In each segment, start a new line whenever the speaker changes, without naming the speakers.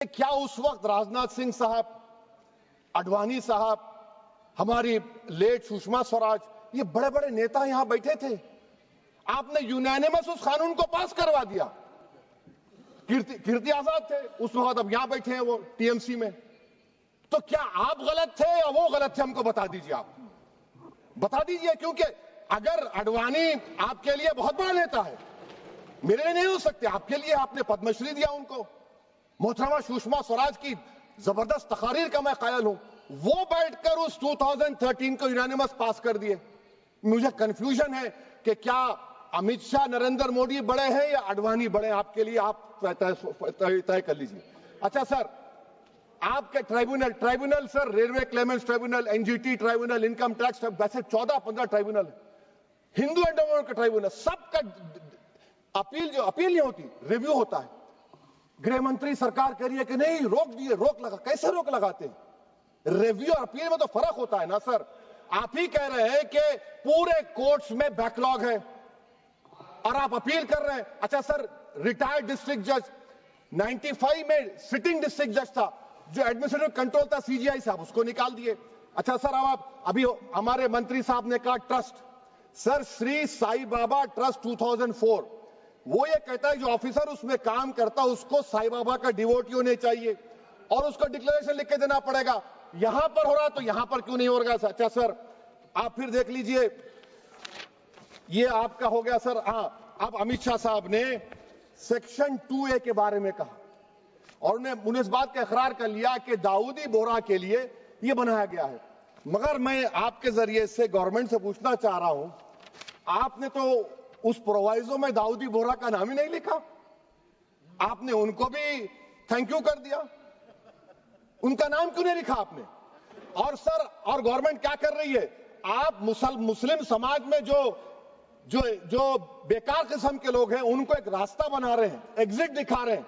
क्या उस वक्त राजनाथ सिंह साहब, आडवाणी साहब, हमारी लेट सुषमा स्वराज, ये बड़े बड़े नेता यहां बैठे थे? आपने यूनानिमस उस कानून को पास करवा दिया। कीर्ति आजाद थे उस वक्त, अब यहां बैठे हैं वो टीएमसी में। तो क्या आप गलत थे या वो गलत थे? हमको बता दीजिए, आप बता दीजिए। क्योंकि अगर आडवाणी आपके लिए बहुत बड़ा नेता है, मेरे लिए नहीं हो सकते, आपके लिए आपने पद्मश्री दिया उनको। मोहतरमा सुषमा स्वराज की जबरदस्त तकारीर का मैं कायल हूं, वो बैठकर उस 2013 को यूनानिमस पास कर दिए। मुझे कंफ्यूजन है कि क्या अमित शाह, नरेंद्र मोदी बड़े हैं या आडवाणी बड़े हैं? आपके लिए आप तय कर लीजिए। अच्छा सर, आपके tribunal sir, railway Clements tribunal, NGT tribunal, income tax, वैसे 14-15 ट्राइब्यूनल है, हिंदू एंडोमेंट का ट्राइब्यूनल, सबका अपील नहीं होती, रिव्यू होता है। गृह मंत्री सरकार कह रही है कि नहीं, रोक दिए, रोक लगा। कैसे रोक लगाते हैं? रिव्यू और अपील में तो फर्क होता है ना सर। आप ही कह रहे हैं कि पूरे कोर्ट्स में बैकलॉग है और आप अपील कर रहे हैं। अच्छा सर, रिटायर्ड डिस्ट्रिक्ट जज 95 में सिटिंग डिस्ट्रिक्ट जज था, जो एडमिनिस्ट्रेटिव कंट्रोल था सीजीआई साहब, उसको निकाल दिए। अच्छा सर, अब आप अभी हमारे मंत्री साहब ने कहा trust, sir Shri Sai Baba trust 2004, वो ये कहता है जो ऑफिसर उसमें काम करता है उसको साई बाबा का डिवोटी होने चाहिए और उसको डिक्लेरेशन लिख के देना पड़ेगा। यहां पर हो रहा तो यहां पर क्यों नहीं हो रहा? अच्छा सर, आप फिर देख लीजिए, ये आपका हो गया सर। हाँ, अब अमित शाह साहब ने सेक्शन 2A के बारे में कहा और उन्होंने इस बात का इकरार कर लिया कि दाऊदी बोहरा के लिए यह बनाया गया है। मगर मैं आपके जरिए से गवर्नमेंट से पूछना चाह रहा हूं, आपने तो उस प्रोवाइजो में दाऊदी बोहरा का नाम ही नहीं लिखा, आपने उनको भी थैंक यू कर दिया, उनका नाम क्यों नहीं लिखा आपने? और सर, और गवर्नमेंट क्या कर रही है? आप मुस्लिम समाज में जो बेकार किस्म के लोग हैं उनको एक रास्ता बना रहे हैं, एग्जिट दिखा रहे हैं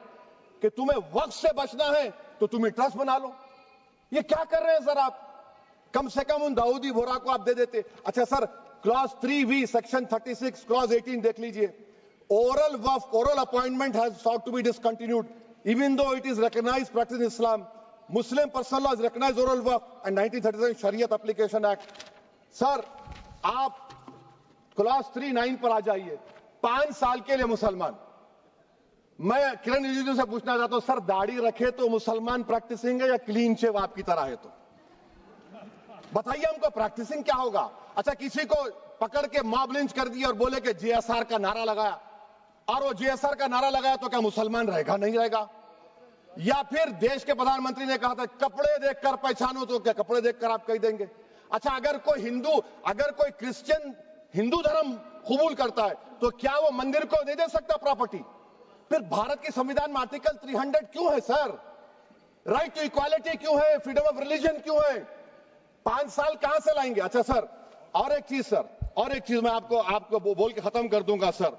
कि तुम्हें वक्त से बचना है तो तुम्हें ट्रस्ट बना लो। ये क्या कर रहे हैं सर आप? कम से कम उन दाऊदी बोहरा को आप दे देते। अच्छा sir, clause 3V section 36 clause 18 देख लीजिए, ओरल वफ, oral appointment has sought to be discontinued even though it is recognized practice in Islam. Muslim personal law is recognized oral waf and 1937 Shariat Application Act. Sir, आप clause 39 पर आ जाइए, 5 साल के लिए मुसलमान। मैं किरण रिजिजू से पूछना चाहता हूं, सर दाढ़ी रखे तो मुसलमान प्रैक्टिसिंग है या क्लीन शेव आपकी तरह है? तो बताइए हमको, प्रैक्टिसिंग क्या होगा? अच्छा, किसी को पकड़ के मॉब लिंच कर दिया और बोले कि जीएसआर का नारा लगाया, और वो जीएसआर का नारा लगाया तो क्या मुसलमान रहेगा? नहीं रहेगा। या फिर देश के प्रधानमंत्री ने कहा था कपड़े देखकर पहचानो, तो क्या कपड़े देखकर आप कह देंगे? अच्छा, अगर कोई हिंदू, अगर कोई क्रिश्चियन हिंदू धर्म कबूल करता है तो क्या वो मंदिर को नहीं दे सकता प्रॉपर्टी? फिर भारत के संविधान में आर्टिकल 300 क्यों है सर? राइट टू इक्वालिटी क्यों है? फ्रीडम ऑफ रिलीजन क्यों है? 5 साल कहां से लाएंगे? अच्छा सर, और एक चीज सर, और एक चीज मैं आपको बोल के खत्म कर दूंगा सर।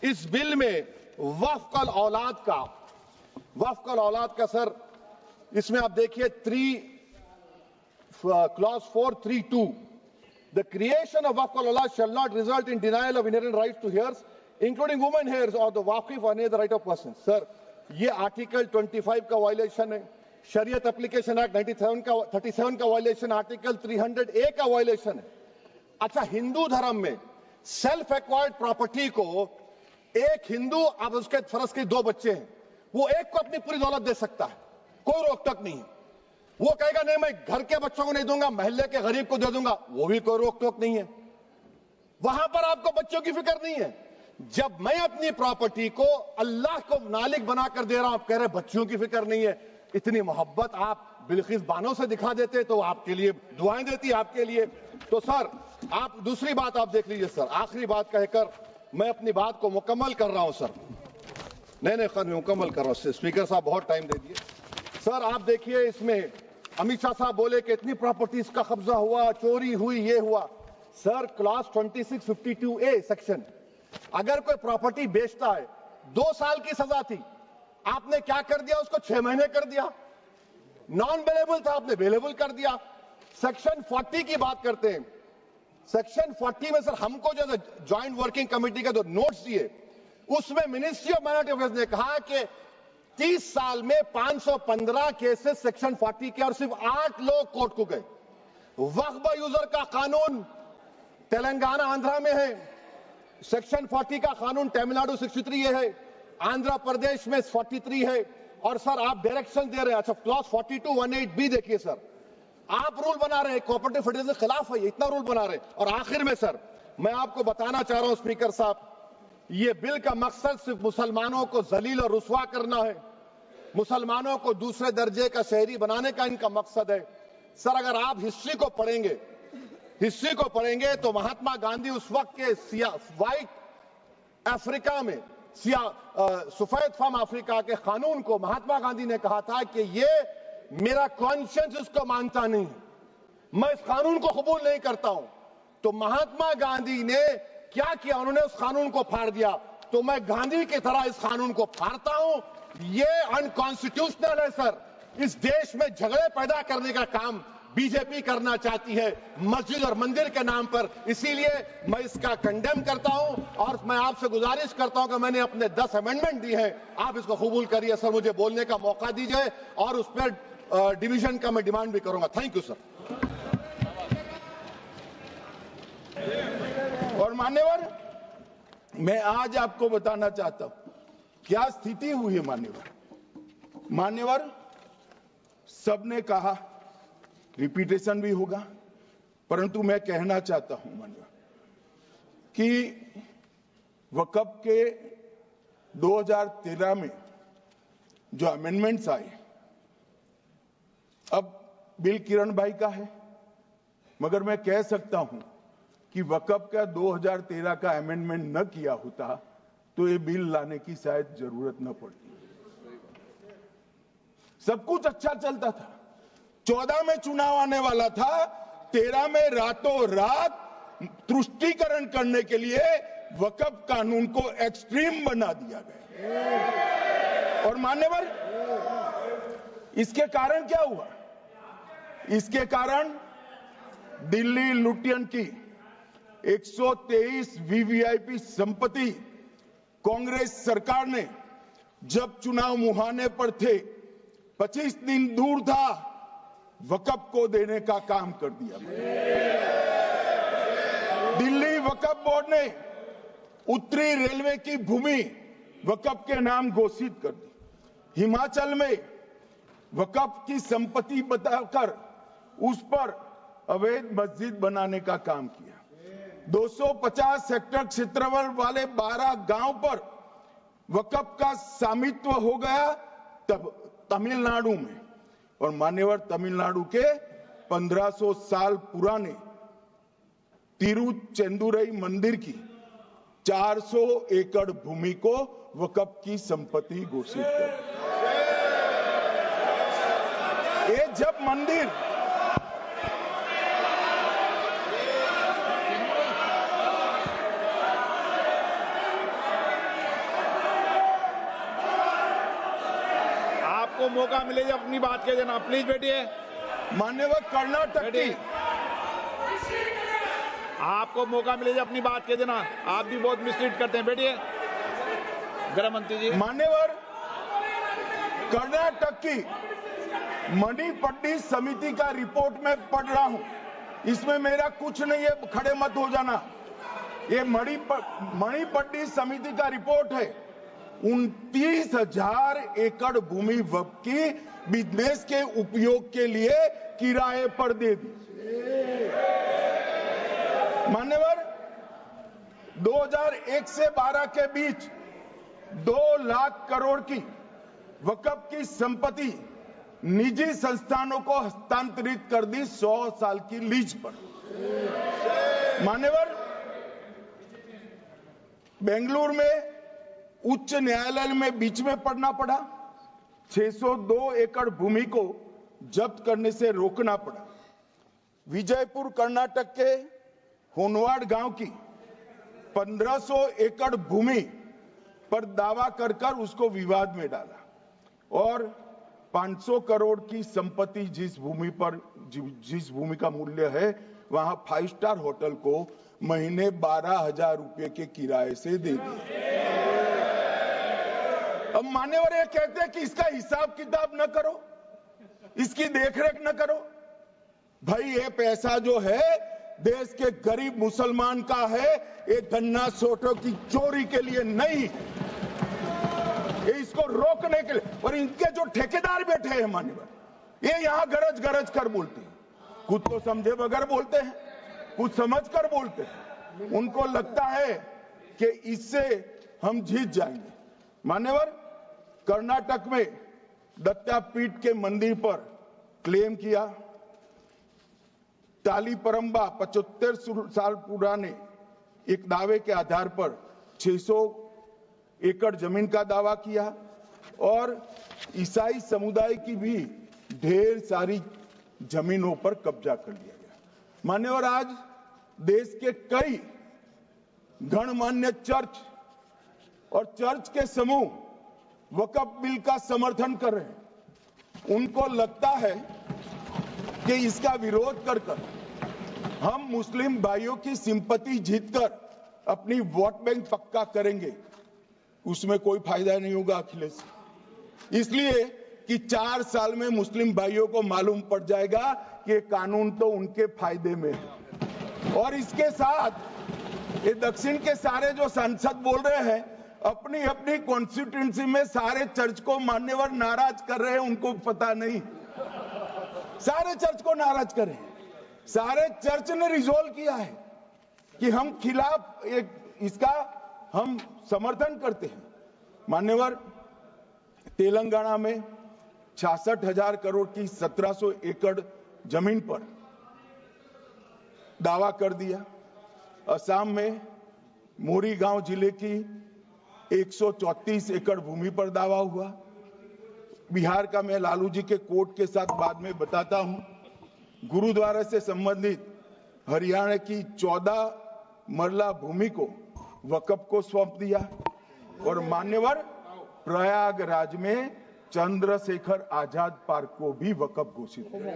इस बिल में वक्फ औलाद का सर, इसमें आप देखिए clause 432, the creation of waqf aulad shall not result in denial of inherent rights to heirs including women heirs और द वाकिफ और the right of person. Sir, ये आर्टिकल 25 का वायलेशन है, शरीयत एप्लीकेशन एक्ट 37 का वायलेशन, आर्टिकल 300A का वायलेशन है। अच्छा, हिंदू धर्म में सेल्फ एक्वायर्ड प्रॉपर्टी को एक हिंदू, अब उसके फर्ज के 2 बच्चे हैं, वो एक को अपनी पूरी दौलत दे सकता है, कोई रोक टोक नहीं है। वो कहेगा नहीं मैं घर के बच्चों को नहीं दूंगा, मोहल्ले के गरीब को दे दूंगा, वो भी कोई रोक टोक नहीं है। वहां पर आपको बच्चों की फिक्र नहीं है। जब मैं अपनी प्रॉपर्टी को अल्लाह को मालिक बनाकर दे रहा हूं, आप कह रहे बच्चों की फिक्र नहीं है। इतनी मोहब्बत आप बिल्किस बानो से दिखा देते तो आपके लिए दुआएं देती आपके लिए। तो सर, आप दूसरी बात आप देख लीजिए सर, आखिरी बात कहकर मैं अपनी बात को मुकम्मल कर रहा हूं सर। नहीं मुकम्मल कर रहा हूं, स्पीकर साहब बहुत टाइम दे दिए। सर आप देखिए, इसमें अमित शाह साहब बोले कि इतनी प्रॉपर्टीज का कब्जा हुआ, चोरी हुई, ये हुआ। सर, क्लॉज 2652A सेक्शन, अगर कोई प्रॉपर्टी बेचता है, 2 साल की सजा थी, आपने क्या कर दिया? उसको 6 महीने कर दिया। नॉन बेलेबल था, आपने बेलेबल कर दिया। सेक्शन 40 की बात करते हैं, सेक्शन 40 में सर हमको जो ज्वाइंट वर्किंग कमेटी का जो नोट्स दिए, उसमें मिनिस्ट्री ऑफ माइनॉरिटी अफेयर्स ने कहा कि 30 साल में 515 केसेस सेक्शन 40 के और सिर्फ 8 लोग कोर्ट को गए। वक्फ यूजर का कानून तेलंगाना आंध्रा में है, सेक्शन 40 का कानून तमिलनाडु 63 है, आंध्र प्रदेश में 43 है। और सर आप डायरेक्शन दे रहे हैं, अच्छा क्लॉज 4218 भी देखिए सर, आप रूल बना रहे हैं, कोऑपरेटिव फेडरलिज्म के खिलाफ है, इतना रूल बना रहे हैं। और आखिर में सर मैं आपको बताना चाह रहा हूं स्पीकर साहब, ये बिल का मकसद सिर्फ मुसलमानों को जलील और रुस्वा करना है, मुसलमानों को दूसरे दर्जे का शहरी बनाने का इनका मकसद है। सर अगर आप हिस्ट्री को पढ़ेंगे तो महात्मा गांधी उस वक्त के व्हाइट अफ्रीका में सफेद फार्म अफ्रीका के कानून को महात्मा गांधी ने कहा था कि ये मेरा कॉन्शियंस इसको मानता नहीं है, मैं इस कानून को कबूल नहीं करता हूं। तो महात्मा गांधी ने क्या किया, उन्होंने उस कानून को फाड़ दिया। तो मैं गांधी की तरह इस कानून को फाड़ता हूं। ये अनकॉन्स्टिट्यूशनल है सर। इस देश में झगड़े पैदा करने का काम बीजेपी करना चाहती है मस्जिद और मंदिर के नाम पर, इसीलिए मैं इसका कंडेम करता हूं। और मैं आपसे गुजारिश करता हूं कि मैंने अपने 10 अमेंडमेंट दी हैं, आप इसको कबूल करिए सर, मुझे बोलने का मौका दीजिए और उस पर डिवीजन का मैं डिमांड भी करूंगा। Thank you sir.
और मान्यवर, मैं आज आपको बताना चाहता हूं क्या स्थिति हुई है। मान्यवर सबने कहा, रिपीटेशन भी होगा, परंतु मैं कहना चाहता हूं मान्यवर कि वक्फ के 2013 में जो अमेंडमेंट्स आए, अब बिल किरण भाई का है, मगर मैं कह सकता हूं कि वक्फ का 2013 का अमेंडमेंट न किया होता तो ये बिल लाने की शायद जरूरत न पड़ती। सब कुछ अच्छा चलता था, 14 में चुनाव आने वाला था, 13 में रातों रात तुष्टीकरण करने के लिए वक्फ कानून को एक्सट्रीम बना दिया गया। और मान्यवर, इसके कारण क्या हुआ? इसके कारण दिल्ली लुटियन की 123 वीवीआईपी संपत्ति कांग्रेस सरकार ने जब चुनाव मुहाने पर थे, 25 दिन दूर था, वक्फ को देने का काम कर दिया। दिल्ली वक्फ बोर्ड ने उत्तरी रेलवे की भूमि वक्फ के नाम घोषित कर दी। हिमाचल में वक्फ की संपत्ति बताकर उस पर अवैध मस्जिद बनाने का काम किया। 250 हेक्टेयर क्षेत्रफल वाले 12 गांव पर वक्फ का स्वामित्व हो गया तब तमिलनाडु में। और मान्यवर, तमिलनाडु के 1500 साल पुराने तिरुचेंदुरई मंदिर की 400 एकड़ भूमि को वक्फ की संपत्ति घोषित कर। ये जब मंदिर
आपको मौका मिले जब अपनी बात कह देना, प्लीज बैठिए।
मान्यवर, कर्नाटक की
आपको मौका मिले जब अपनी बात कह देना, आप भी बहुत मिसलीड करते हैं। बैठिए गृह मंत्री जी।
मान्यवर, कर्नाटक की मणिपट्टी समिति का रिपोर्ट में पढ़ रहा हूं, इसमें मेरा कुछ नहीं है, खड़े मत हो जाना। ये मणिपट्टी समिति का रिपोर्ट है। 29,000 एकड़ भूमि वक्फ की बिजनेस के उपयोग के लिए किराए पर दे दी। मान्यवर, 2001 से 12 के बीच 2 लाख करोड़ की वक्फ की संपत्ति निजी संस्थानों को हस्तांतरित कर दी 100 साल की लीज पर। मान्यवर, बेंगलुरु में उच्च न्यायालय में बीच में पढ़ना पड़ा, 602 एकड़ भूमि को जब्त करने से रोकना पड़ा। विजयपुर कर्नाटक के होनवाड़ गांव की 1500 एकड़ भूमि पर दावा कर उसको विवाद में डाला और 500 करोड़ की संपत्ति जिस भूमि का मूल्य है वहां 5 स्टार होटल को महीने 12,000 रुपए के किराए से दे दिया। अब मान्यवर ये कहते हैं कि इसका हिसाब किताब न करो, इसकी देखरेख न करो। भाई ये पैसा जो है देश के गरीब मुसलमान का है, ये गन्ना सोटों की चोरी के लिए नहीं, ये इसको रोकने के लिए। और इनके जो ठेकेदार बैठे हैं मान्यवर, ये यहां गरज गरज कर बोलते हैं, खुद तो समझे बगैर बोलते हैं, कुछ समझ कर बोलते हैं। उनको लगता है कि इससे हम जीत जाएंगे। मान्यवर, कर्नाटक में दत्तापीठ के मंदिर पर क्लेम किया, टालीपरंबा 75 साल पुराने एक दावे के आधार पर 600 एकड़ जमीन का दावा किया और ईसाई समुदाय की भी ढेर सारी जमीनों पर कब्जा कर लिया गया। मान्यवर, आज देश के कई गणमान्य चर्च और चर्च के समूह वक्फ बिल का समर्थन कर रहे हैं। उनको लगता है कि इसका विरोध कर हम मुस्लिम भाइयों की सिंपैथी जीतकर अपनी वोट बैंक पक्का करेंगे, उसमें कोई फायदा नहीं होगा अखिलेश। इसलिए कि 4 साल में मुस्लिम भाइयों को मालूम पड़ जाएगा कि कानून तो उनके फायदे में है। और इसके साथ ये दक्षिण के सारे जो सांसद बोल रहे हैं, अपनी अपनी कॉन्स्टिट्यूएंसी में सारे चर्च को मान्यवर नाराज कर रहे हैं, उनको पता नहीं, सारे चर्च को नाराज कर रहे हैं। सारे चर्च ने रिजोल्व किया है कि हम खिलाफ इसका हम समर्थन करते हैं। मान्यवर, तेलंगाना में 66,000 करोड़ की 1700 एकड़ जमीन पर दावा कर दिया। असम में मोरीगांव जिले की 134 एकड़ भूमि पर दावा हुआ। बिहार का मैं लालू जी के कोर्ट के साथ बाद में बताता हूं। गुरुद्वारा से संबंधित हरियाणा की 14 मरला भूमि को वक्फ को सौंप दिया। और मान्यवर, प्रयागराज में चंद्रशेखर आजाद पार्क को भी वक्फ घोषित किया।